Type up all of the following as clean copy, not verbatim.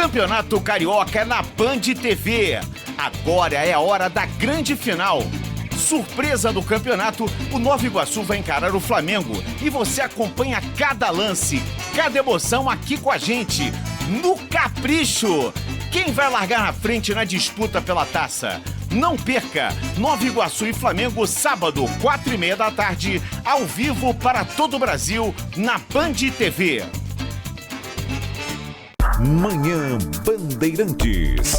Campeonato Carioca na Band TV. Agora é a hora da grande final. Surpresa do campeonato, o Nova Iguaçu vai encarar o Flamengo e você acompanha cada lance, cada emoção aqui com a gente, no Capricho. Quem vai largar na frente na disputa pela taça? Não perca! Nova Iguaçu e Flamengo, sábado, 4h30 da tarde, ao vivo para todo o Brasil, na Band TV. Manhã Bandeirantes.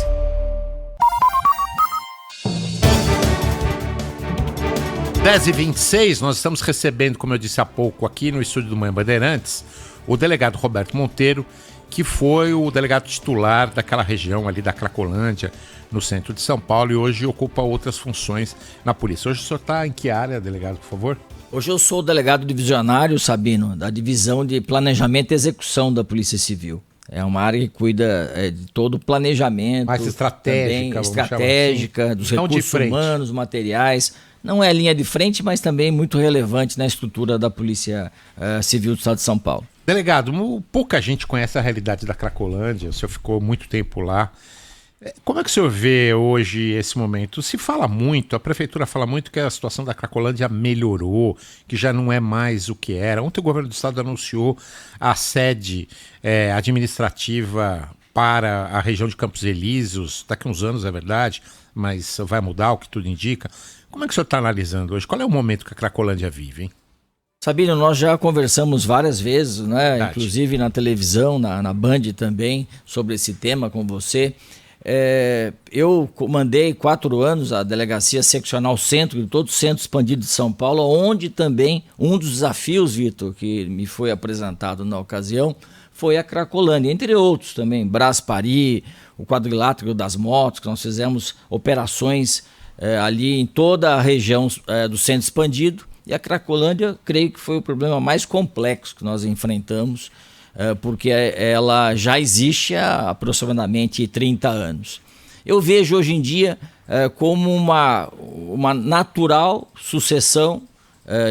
Dez e 26, nós estamos recebendo, como eu disse há pouco, aqui no estúdio do Manhã Bandeirantes, o delegado Roberto Monteiro, que foi o delegado titular daquela região ali da Cracolândia, no centro de São Paulo, e hoje ocupa outras funções na polícia. Hoje o senhor está em que área, delegado, por favor? Hoje eu sou o delegado divisionário, Sabino, da divisão de planejamento e execução da Polícia Civil. É uma área que cuida de todo o planejamento. Mais estratégica, estratégica, dos recursos humanos, materiais. Não é linha de frente, mas também muito relevante na estrutura da Polícia Civil do Estado de São Paulo. Delegado, pouca gente conhece a realidade da Cracolândia, o senhor ficou muito tempo lá. Como é que o senhor vê hoje esse momento? Se fala muito, a prefeitura fala muito que a situação da Cracolândia melhorou, que já não é mais o que era. Ontem o governo do estado anunciou a sede administrativa para a região de Campos Elíseos, daqui a uns anos é verdade, mas vai mudar, o que tudo indica. Como é que o senhor está analisando hoje? Qual é o momento que a Cracolândia vive, hein? Sabino, nós já conversamos várias vezes, né? Inclusive na televisão, na Band também, sobre esse tema com você. Eu comandei 4 anos a Delegacia Seccional Centro, de todo o centro expandido de São Paulo, onde também um dos desafios, Vitor, que me foi apresentado na ocasião, foi a Cracolândia, entre outros também, Brasparí, o quadrilátero das motos, que nós fizemos operações ali em toda a região do centro expandido, e a Cracolândia, creio que foi o problema mais complexo que nós enfrentamos, porque ela já existe há aproximadamente 30 anos. Eu vejo hoje em dia como uma natural sucessão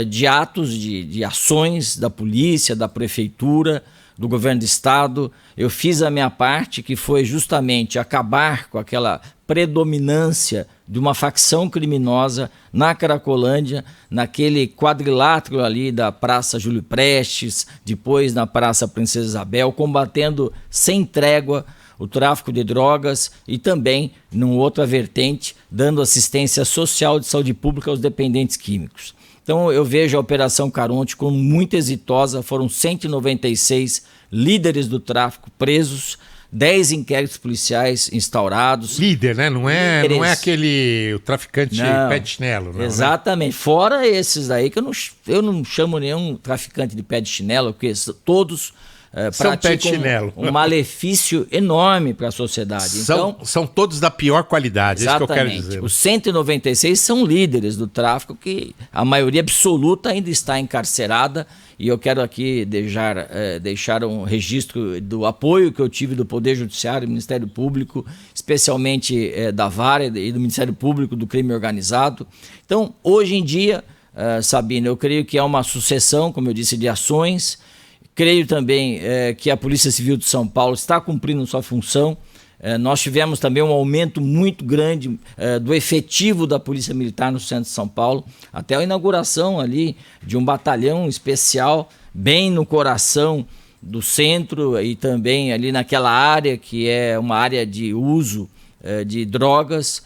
de atos, de ações da polícia, da prefeitura, do governo do estado. Eu fiz a minha parte, que foi justamente acabar com aquela predominância de uma facção criminosa na Cracolândia, naquele quadrilátero ali da Praça Júlio Prestes, depois na Praça Princesa Isabel, combatendo sem trégua o tráfico de drogas e também, numa outra vertente, dando assistência social de saúde pública aos dependentes químicos. Então eu vejo a Operação Caronte como muito exitosa, foram 196 líderes do tráfico presos, 10 inquéritos policiais instaurados. Líder, né? Não é aquele o traficante pé de chinelo. Não, exatamente. Né? Fora esses aí, que eu não chamo nenhum traficante de pé de chinelo, porque todos praticam um malefício enorme para a sociedade. São todos da pior qualidade, exatamente. É isso que eu quero dizer. Os 196 são líderes do tráfico, que a maioria absoluta ainda está encarcerada. E eu quero aqui deixar um registro do apoio que eu tive do Poder Judiciário, do Ministério Público, especialmente da Vara e do Ministério Público do Crime Organizado. Então, hoje em dia, Sabino, eu creio que é uma sucessão, como eu disse, de ações. Creio também que a Polícia Civil de São Paulo está cumprindo sua função. Nós tivemos também um aumento muito grande do efetivo da Polícia Militar no centro de São Paulo, até a inauguração ali de um batalhão especial bem no coração do centro e também ali naquela área que é uma área de uso de drogas.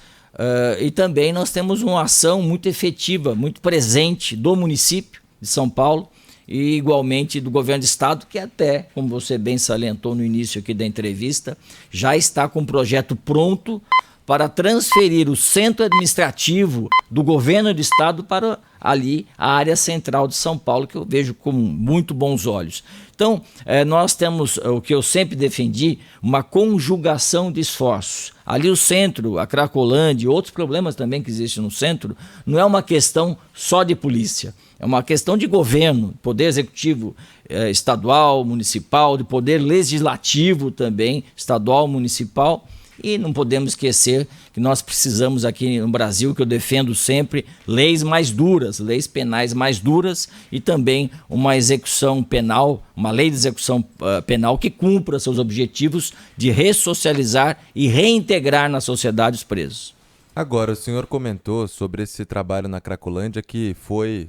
E também nós temos uma ação muito efetiva, muito presente do município de São Paulo, e igualmente do governo do estado, que até, como você bem salientou no início aqui da entrevista, já está com um projeto pronto para transferir o centro administrativo do governo do estado para ali a área central de São Paulo, que eu vejo com muito bons olhos. Então, nós temos o que eu sempre defendi, uma conjugação de esforços. Ali o centro, a Cracolândia e outros problemas também que existem no centro, não é uma questão só de polícia, é uma questão de governo, poder executivo estadual, municipal, de poder legislativo também, estadual, municipal, E não podemos esquecer que nós precisamos aqui no Brasil, que eu defendo sempre, leis mais duras, leis penais mais duras e também uma execução penal, uma lei de execução penal que cumpra seus objetivos de ressocializar e reintegrar na sociedade os presos. Agora, o senhor comentou sobre esse trabalho na Cracolândia que foi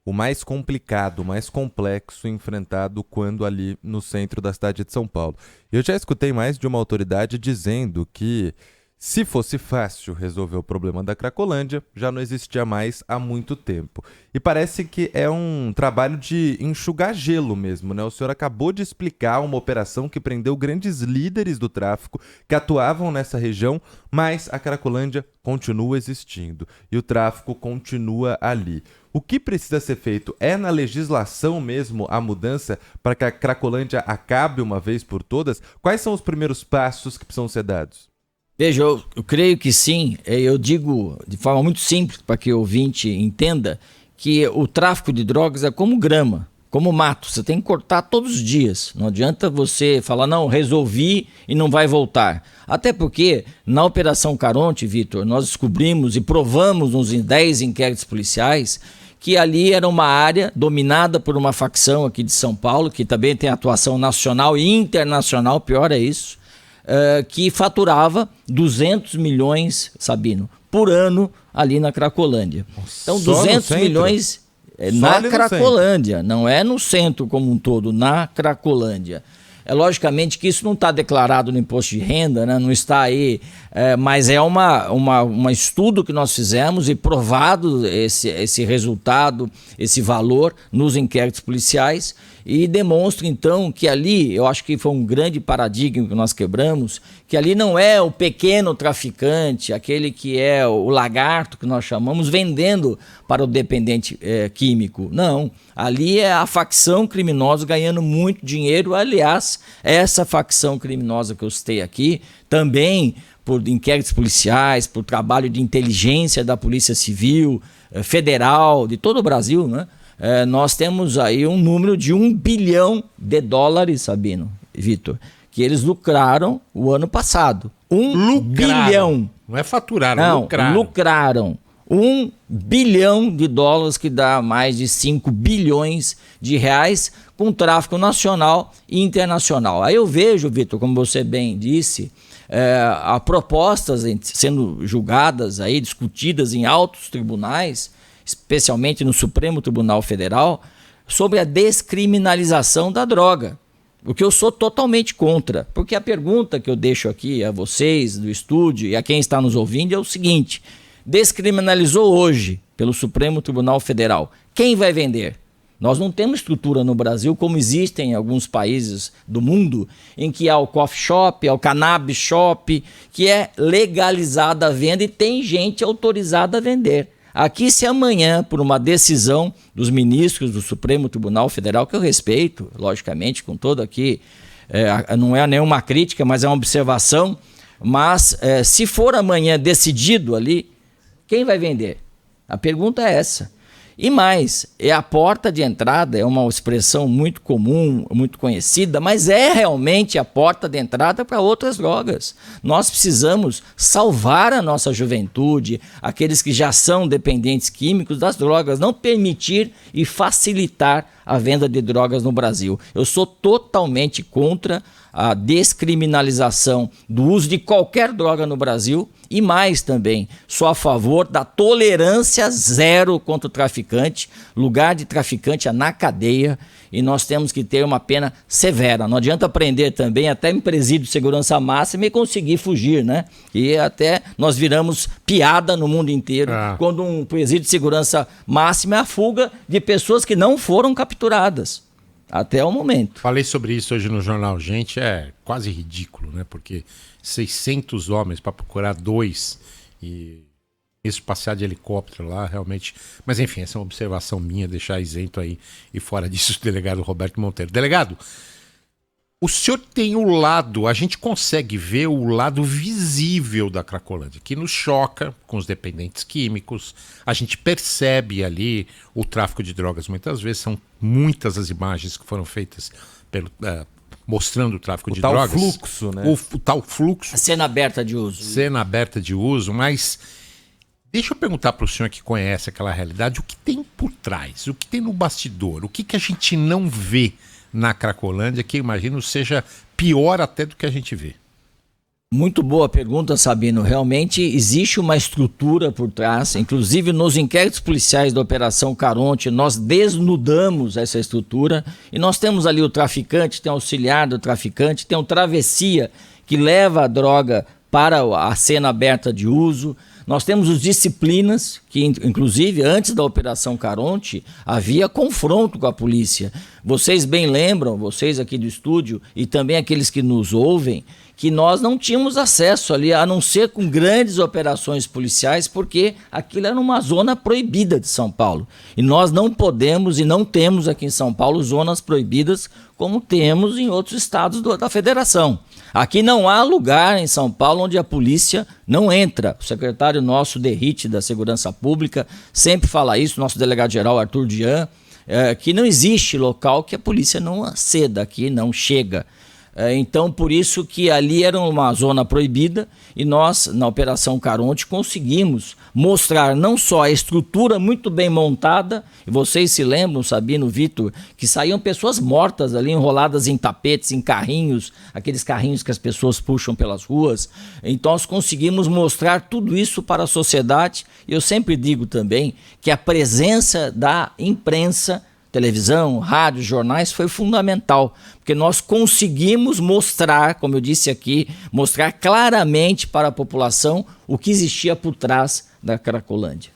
o mais complicado, o mais complexo enfrentado quando ali no centro da cidade de São Paulo. Eu já escutei mais de uma autoridade dizendo que se fosse fácil resolver o problema da Cracolândia, já não existia mais há muito tempo. E parece que é um trabalho de enxugar gelo mesmo, né? O senhor acabou de explicar uma operação que prendeu grandes líderes do tráfico que atuavam nessa região, mas a Cracolândia continua existindo e o tráfico continua ali. O que precisa ser feito? É na legislação mesmo a mudança para que a Cracolândia acabe uma vez por todas? Quais são os primeiros passos que precisam ser dados? Veja, eu creio que sim. Eu digo de forma muito simples para que o ouvinte entenda que o tráfico de drogas é como grama, como mato. Você tem que cortar todos os dias. Não adianta você falar, não, resolvi e não vai voltar. Até porque na Operação Caronte, Vitor, nós descobrimos e provamos nos 10 inquéritos policiais que ali era uma área dominada por uma facção aqui de São Paulo, que também tem atuação nacional e internacional, pior é isso, que faturava 200 milhões, Sabino, por ano ali na Cracolândia. Então, 200 milhões na Cracolândia, não é no centro como um todo, na Cracolândia. É logicamente que isso não está declarado no imposto de renda, né? Não está aí, mas é um estudo que nós fizemos e provado esse resultado, esse valor nos inquéritos policiais e demonstra então que ali, eu acho que foi um grande paradigma que nós quebramos, que ali não é o pequeno traficante, aquele que é o lagarto que nós chamamos, vendendo para o dependente químico. Não, ali é a facção criminosa ganhando muito dinheiro. Aliás, essa facção criminosa que eu citei aqui, também por inquéritos policiais, por trabalho de inteligência da Polícia Civil, Federal, de todo o Brasil, né? Nós temos aí um número de $1 bilhão, Sabino, Vitor, que eles lucraram o ano passado. Bilhão. Não é faturaram, não, lucraram. $1 bilhão, que dá mais de 5 bilhões de reais com tráfico nacional e internacional. Aí eu vejo, Vitor, como você bem disse, há propostas sendo julgadas, aí, discutidas em altos tribunais, especialmente no Supremo Tribunal Federal, sobre a descriminalização da droga. O que eu sou totalmente contra, porque a pergunta que eu deixo aqui a vocês do estúdio e a quem está nos ouvindo é o seguinte: descriminalizou hoje pelo Supremo Tribunal Federal, quem vai vender? Nós não temos estrutura no Brasil como existem em alguns países do mundo, em que há o coffee shop, há o cannabis shop, que é legalizada a venda e tem gente autorizada a vender. Aqui, se amanhã, por uma decisão dos ministros do Supremo Tribunal Federal, que eu respeito, logicamente, com todo aqui, não é nenhuma crítica, mas é uma observação, mas se for amanhã decidido ali, quem vai vender? A pergunta é essa. E mais, a porta de entrada é uma expressão muito comum, muito conhecida, mas é realmente a porta de entrada para outras drogas. Nós precisamos salvar a nossa juventude, aqueles que já são dependentes químicos das drogas, não permitir e facilitar a venda de drogas no Brasil. Eu sou totalmente contra a descriminalização do uso de qualquer droga no Brasil e mais também, sou a favor da tolerância zero contra o traficante. Lugar de traficante é na cadeia e nós temos que ter uma pena severa. Não adianta prender também até em presídio de segurança máxima e conseguir fugir, né? E até nós viramos piada no mundo inteiro quando um presídio de segurança máxima é a fuga de pessoas que não foram capturadas. Até o momento. Falei sobre isso hoje no jornal. Gente, é quase ridículo, né? Porque 600 homens para procurar 2 e isso passear de helicóptero lá, realmente. Mas enfim, essa é uma observação minha, deixar isento aí e fora disso o delegado Roberto Monteiro. Delegado, o senhor tem o lado, a gente consegue ver o lado visível da Cracolândia, que nos choca com os dependentes químicos, a gente percebe ali o tráfico de drogas muitas vezes, são muitas as imagens que foram feitas mostrando o tráfico de tal drogas. Fluxo, né? O tal fluxo. A cena aberta de uso. Cena aberta de uso, mas deixa eu perguntar para o senhor que conhece aquela realidade, o que tem por trás, o que tem no bastidor, o que a gente não vê na Cracolândia, que eu imagino seja pior até do que a gente vê. Muito boa pergunta, Sabino. Realmente existe uma estrutura por trás, inclusive nos inquéritos policiais da Operação Caronte, nós desnudamos essa estrutura e nós temos ali o traficante, tem o auxiliar do traficante, tem o travessia que leva a droga para a cena aberta de uso. Nós temos os disciplinas, que inclusive antes da Operação Caronte havia confronto com a polícia. Vocês bem lembram, vocês aqui do estúdio e também aqueles que nos ouvem, que nós não tínhamos acesso ali, a não ser com grandes operações policiais, porque aquilo era uma zona proibida de São Paulo. E nós não podemos e não temos aqui em São Paulo zonas proibidas como temos em outros estados da federação. Aqui não há lugar em São Paulo onde a polícia não entra. O secretário nosso, Derrite, da Segurança Pública, sempre fala isso, nosso delegado-geral Arthur Dian, que não existe local que a polícia não aceda, aqui não chega. Então, por isso que ali era uma zona proibida e nós, na Operação Caronte, conseguimos mostrar não só a estrutura muito bem montada, e vocês se lembram, Sabino, Vitor, que saíam pessoas mortas ali, enroladas em tapetes, em carrinhos, aqueles carrinhos que as pessoas puxam pelas ruas. Então, nós conseguimos mostrar tudo isso para a sociedade. E eu sempre digo também que a presença da imprensa, televisão, rádio, jornais, foi fundamental, porque nós conseguimos mostrar, como eu disse aqui, mostrar claramente para a população o que existia por trás da Cracolândia.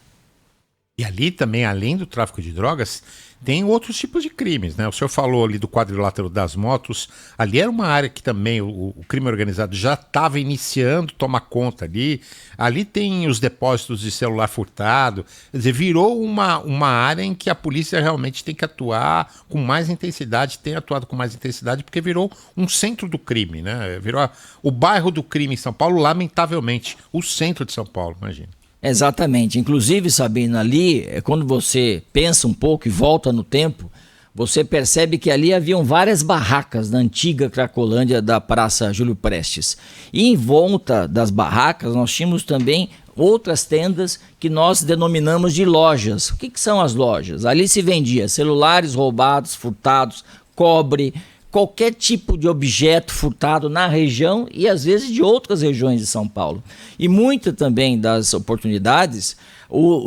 E ali também, além do tráfico de drogas, tem outros tipos de crimes, né? O senhor falou ali do quadrilátero das motos, ali era uma área que também o crime organizado já estava iniciando tomar conta ali. Ali tem os depósitos de celular furtado, quer dizer, virou uma área em que a polícia realmente tem que atuar com mais intensidade, tem atuado com mais intensidade, porque virou um centro do crime, né? Virou o bairro do crime em São Paulo, lamentavelmente, o centro de São Paulo, imagina. Exatamente. Inclusive, Sabino, ali, quando você pensa um pouco e volta no tempo, você percebe que ali haviam várias barracas na antiga Cracolândia da Praça Júlio Prestes. E em volta das barracas nós tínhamos também outras tendas que nós denominamos de lojas. O que são as lojas? Ali se vendia celulares roubados, furtados, cobre, qualquer tipo de objeto furtado na região e às vezes de outras regiões de São Paulo. E muitas também das oportunidades,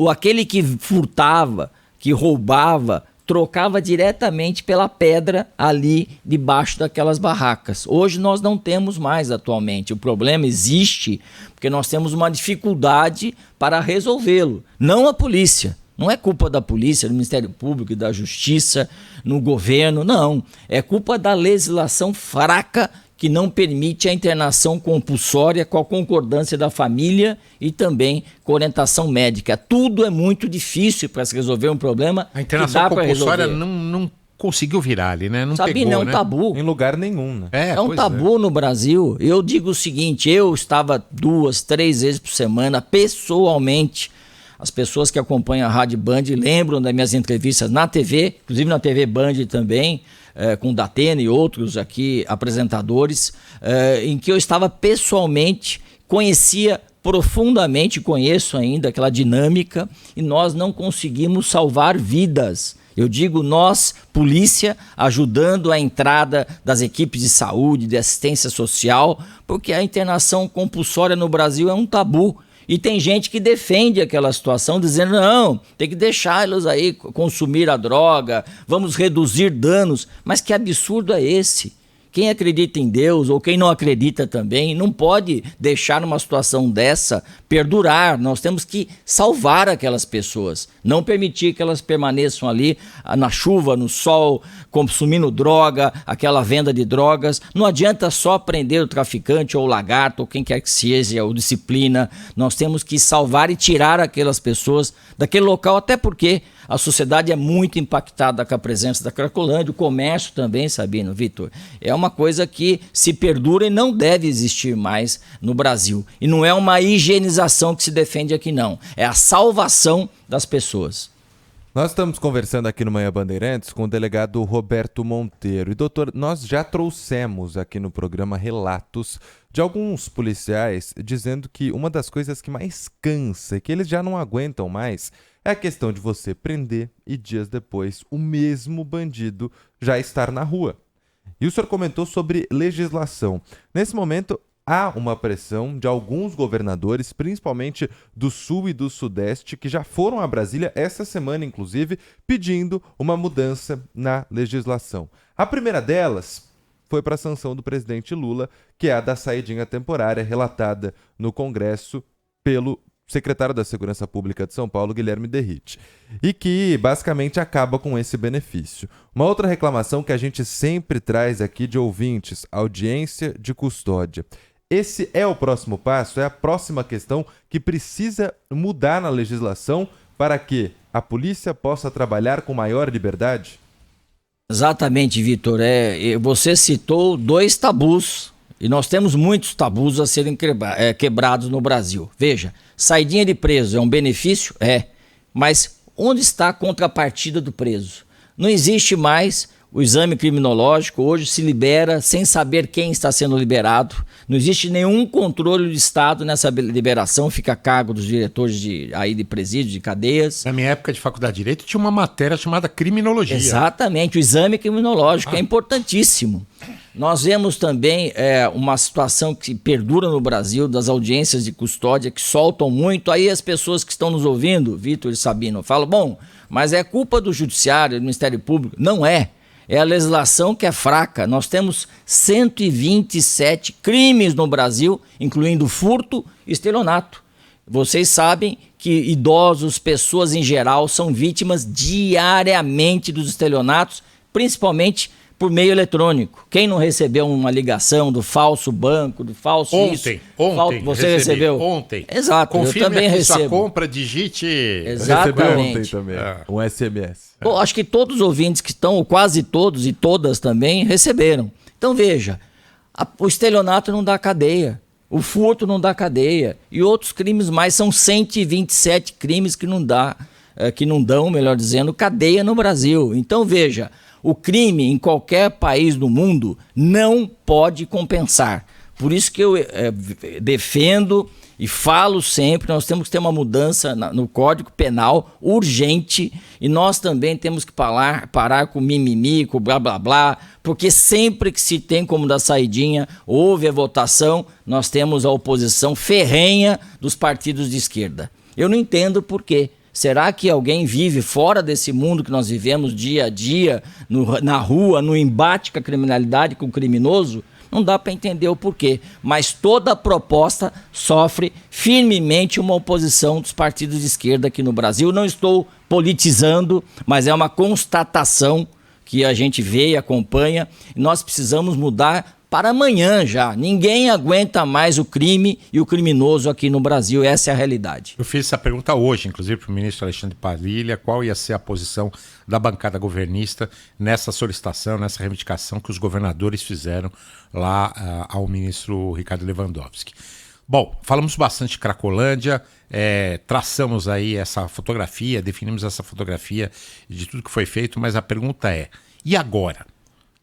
aquele que furtava, que roubava, trocava diretamente pela pedra ali debaixo daquelas barracas. Hoje nós não temos mais atualmente. O problema existe porque nós temos uma dificuldade para resolvê-lo. Não a polícia. Não é culpa da polícia, do Ministério Público e da Justiça, no governo, não. É culpa da legislação fraca que não permite a internação compulsória com a concordância da família e também com orientação médica. Tudo é muito difícil para se resolver um problema. A internação compulsória não conseguiu virar ali, né? Não Sabino, pegou, é um tabu. Em lugar nenhum, né? É um tabu no Brasil. Eu digo o seguinte, eu estava 2, 3 vezes por semana, pessoalmente. As pessoas que acompanham a Rádio Band lembram das minhas entrevistas na TV, inclusive na TV Band também, com o Datena e outros aqui apresentadores, em que eu estava pessoalmente, conhecia profundamente, conheço ainda aquela dinâmica, e nós não conseguimos salvar vidas. Eu digo nós, polícia, ajudando a entrada das equipes de saúde, de assistência social, porque a internação compulsória no Brasil é um tabu. E tem gente que defende aquela situação, dizendo, não, tem que deixá-los aí consumir a droga, vamos reduzir danos. Mas que absurdo é esse? Quem acredita em Deus, ou quem não acredita também, não pode deixar uma situação dessa perdurar. Nós temos que salvar aquelas pessoas, não permitir que elas permaneçam ali na chuva, no sol, consumindo droga, aquela venda de drogas. Não adianta só prender o traficante ou o lagarto, ou quem quer que seja, ou disciplina. Nós temos que salvar e tirar aquelas pessoas daquele local, até porque a sociedade é muito impactada com a presença da Cracolândia, o comércio também, Sabino, Vitor. É uma coisa que se perdura e não deve existir mais no Brasil. E não é uma higienização que se defende aqui, não. É a salvação das pessoas. Nós estamos conversando aqui no Manhã Bandeirantes com o delegado Roberto Monteiro. E, doutor, nós já trouxemos aqui no programa relatos de alguns policiais dizendo que uma das coisas que mais cansa e que eles já não aguentam mais é a questão de você prender e dias depois o mesmo bandido já estar na rua. E o senhor comentou sobre legislação. Nesse momento, há uma pressão de alguns governadores, principalmente do Sul e do Sudeste, que já foram a Brasília essa semana, inclusive, pedindo uma mudança na legislação. A primeira delas foi para a sanção do presidente Lula, que é a da saidinha temporária, relatada no Congresso pelo secretário da Segurança Pública de São Paulo, Guilherme Derrite, e que basicamente acaba com esse benefício. Uma outra reclamação que a gente sempre traz aqui de ouvintes, audiência de custódia. Esse é o próximo passo, é a próxima questão que precisa mudar na legislação para que a polícia possa trabalhar com maior liberdade? Exatamente, Vitor. Você citou 2 tabus, e nós temos muitos tabus a serem quebrados no Brasil. Veja, saidinha de preso é um benefício? Mas onde está a contrapartida do preso? Não existe mais o exame criminológico, hoje se libera sem saber quem está sendo liberado. Não existe nenhum controle do Estado nessa liberação, fica a cargo dos diretores de presídios, de cadeias. Na minha época de faculdade de Direito tinha uma matéria chamada criminologia. Exatamente, o exame criminológico é importantíssimo. Nós vemos também uma situação que perdura no Brasil, das audiências de custódia, que soltam muito. Aí as pessoas que estão nos ouvindo, Vitor e Sabino, falam, bom, mas é culpa do Judiciário, do Ministério Público. Não é. É a legislação que é fraca. Nós temos 127 crimes no Brasil, incluindo furto e estelionato. Vocês sabem que idosos, pessoas em geral, são vítimas diariamente dos estelionatos, principalmente por meio eletrônico. Quem não recebeu uma ligação do falso banco, do falso Ontem, você recebeu? Ontem. Exato, confirme eu também aqui recebo. Sua compra, digite... Exatamente. Recebeu ontem também, um SMS. Bom, acho que todos os ouvintes que estão, ou quase todos e todas também, receberam. Então veja, o estelionato não dá cadeia, o furto não dá cadeia, e outros crimes mais, são 127 crimes que não dão, melhor dizendo, cadeia no Brasil. Então veja, o crime em qualquer país do mundo não pode compensar. Por isso que eu defendo e falo sempre, nós temos que ter uma mudança no Código Penal urgente, e nós também temos que parar com mimimi, com blá blá blá, porque sempre que se tem como dar saidinha, houve a votação, nós temos a oposição ferrenha dos partidos de esquerda. Eu não entendo por quê. Será que alguém vive fora desse mundo que nós vivemos dia a dia, na rua, no embate com a criminalidade, com o criminoso? Não dá para entender o porquê, mas toda proposta sofre firmemente uma oposição dos partidos de esquerda aqui no Brasil. Não estou politizando, mas é uma constatação que a gente vê e acompanha, e nós precisamos mudar para amanhã já. Ninguém aguenta mais o crime e o criminoso aqui no Brasil, essa é a realidade. Eu fiz essa pergunta hoje, inclusive, para o ministro Alexandre Padilha, qual ia ser a posição da bancada governista nessa solicitação, nessa reivindicação que os governadores fizeram lá ao ministro Ricardo Lewandowski. Bom, falamos bastante de Cracolândia, traçamos aí essa fotografia, definimos essa fotografia de tudo que foi feito, mas a pergunta é, e agora?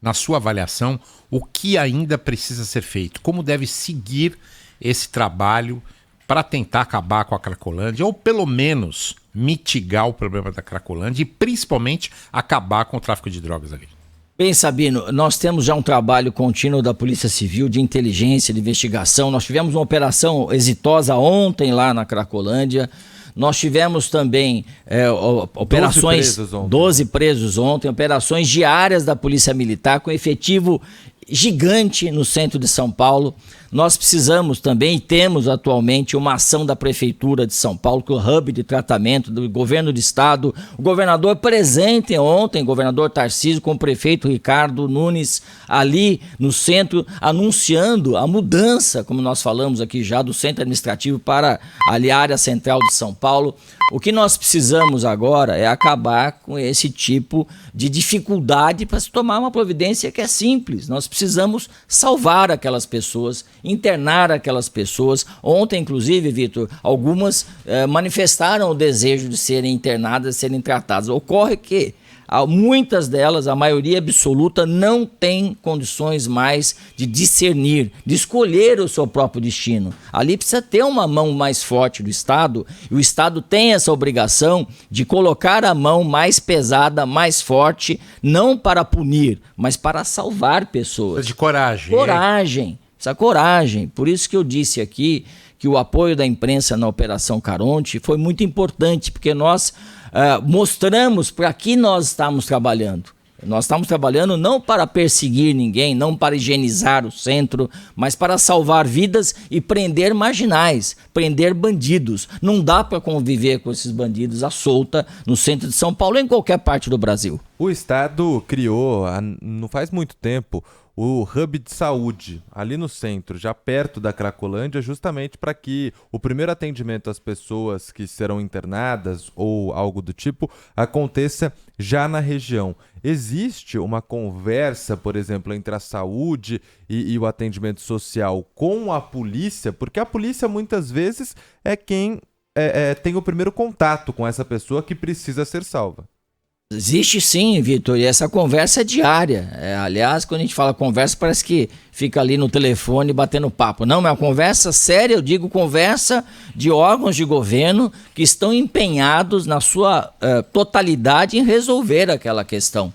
Na sua avaliação, o que ainda precisa ser feito? Como deve seguir esse trabalho para tentar acabar com a Cracolândia, ou pelo menos mitigar o problema da Cracolândia e principalmente acabar com o tráfico de drogas ali? Bem, Sabino, nós temos já um trabalho contínuo da Polícia Civil de inteligência, de investigação. Nós tivemos uma operação exitosa ontem lá na Cracolândia. Nós tivemos também operações, 12 presos ontem, operações diárias da Polícia Militar com efetivo gigante no centro de São Paulo. Nós precisamos também, e temos atualmente, uma ação da Prefeitura de São Paulo, com o hub de tratamento do governo do estado. O governador presente ontem, o governador Tarcísio, com o prefeito Ricardo Nunes, ali no centro, anunciando a mudança, como nós falamos aqui já, do centro administrativo para ali a área central de São Paulo. O que nós precisamos agora é acabar com esse tipo de dificuldade para se tomar uma providência que é simples. Nós precisamos salvar aquelas pessoas, internar aquelas pessoas. Ontem, inclusive, Vitor, algumas manifestaram o desejo de serem internadas, de serem tratadas. Ocorre que muitas delas, a maioria absoluta, não tem condições mais de discernir, de escolher o seu próprio destino. Ali precisa ter uma mão mais forte do Estado, e o Estado tem essa obrigação de colocar a mão mais pesada, mais forte, não para punir, mas para salvar pessoas. De coragem. Coragem, essa coragem. Por isso que eu disse aqui que o apoio da imprensa na Operação Caronte foi muito importante, porque nós mostramos para que nós estamos trabalhando. Nós estamos trabalhando não para perseguir ninguém, não para higienizar o centro, mas para salvar vidas e prender marginais, prender bandidos. Não dá para conviver com esses bandidos à solta no centro de São Paulo ou em qualquer parte do Brasil. O Estado criou, não faz muito tempo, o Hub de Saúde, ali no centro, já perto da Cracolândia, justamente para que o primeiro atendimento às pessoas que serão internadas ou algo do tipo aconteça já na região. Existe uma conversa, por exemplo, entre a saúde e o atendimento social com a polícia? Porque a polícia muitas vezes é quem tem o primeiro contato com essa pessoa que precisa ser salva. Existe sim, Vitor, e essa conversa é diária. Aliás, quando a gente fala conversa, parece que fica ali no telefone batendo papo. Não, é uma conversa séria, eu digo conversa de órgãos de governo que estão empenhados na sua totalidade em resolver aquela questão.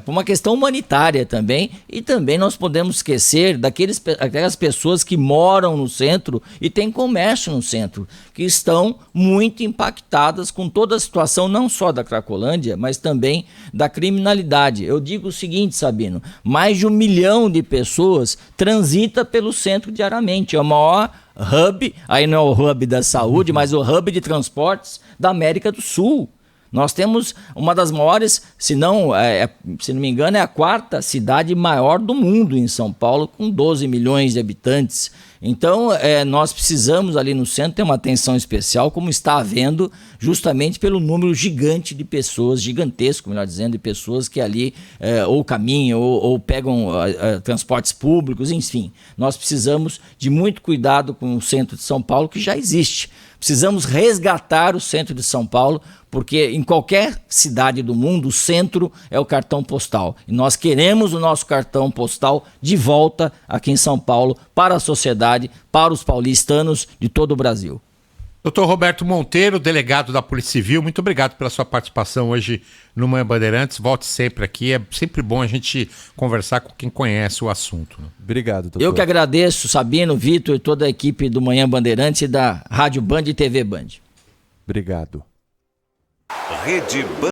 Por uma questão humanitária também, e também nós podemos esquecer daquelas pessoas que moram no centro e têm comércio no centro, que estão muito impactadas com toda a situação, não só da Cracolândia, mas também da criminalidade. Eu digo o seguinte, Sabino, mais de 1 milhão de pessoas transita pelo centro diariamente, é o maior hub, aí não é o hub da saúde, mas o hub de transportes da América do Sul. Nós temos uma das maiores, se não me engano, é a 4ª cidade maior do mundo em São Paulo, com 12 milhões de habitantes. Então, nós precisamos ali no centro ter uma atenção especial, como está havendo, justamente pelo número gigante de pessoas, gigantesco, melhor dizendo, de pessoas que ali ou caminham ou pegam transportes públicos, enfim. Nós precisamos de muito cuidado com o centro de São Paulo, que já existe. Precisamos resgatar o centro de São Paulo, porque em qualquer cidade do mundo, o centro é o cartão postal. E nós queremos o nosso cartão postal de volta aqui em São Paulo, para a sociedade, para os paulistanos de todo o Brasil. Dr. Roberto Monteiro, delegado da Polícia Civil, muito obrigado pela sua participação hoje no Manhã Bandeirantes. Volte sempre aqui, é sempre bom a gente conversar com quem conhece o assunto. Obrigado, doutor. Eu que agradeço, Sabino, Vitor e toda a equipe do Manhã Bandeirantes e da Rádio Band e TV Band. Obrigado. Rede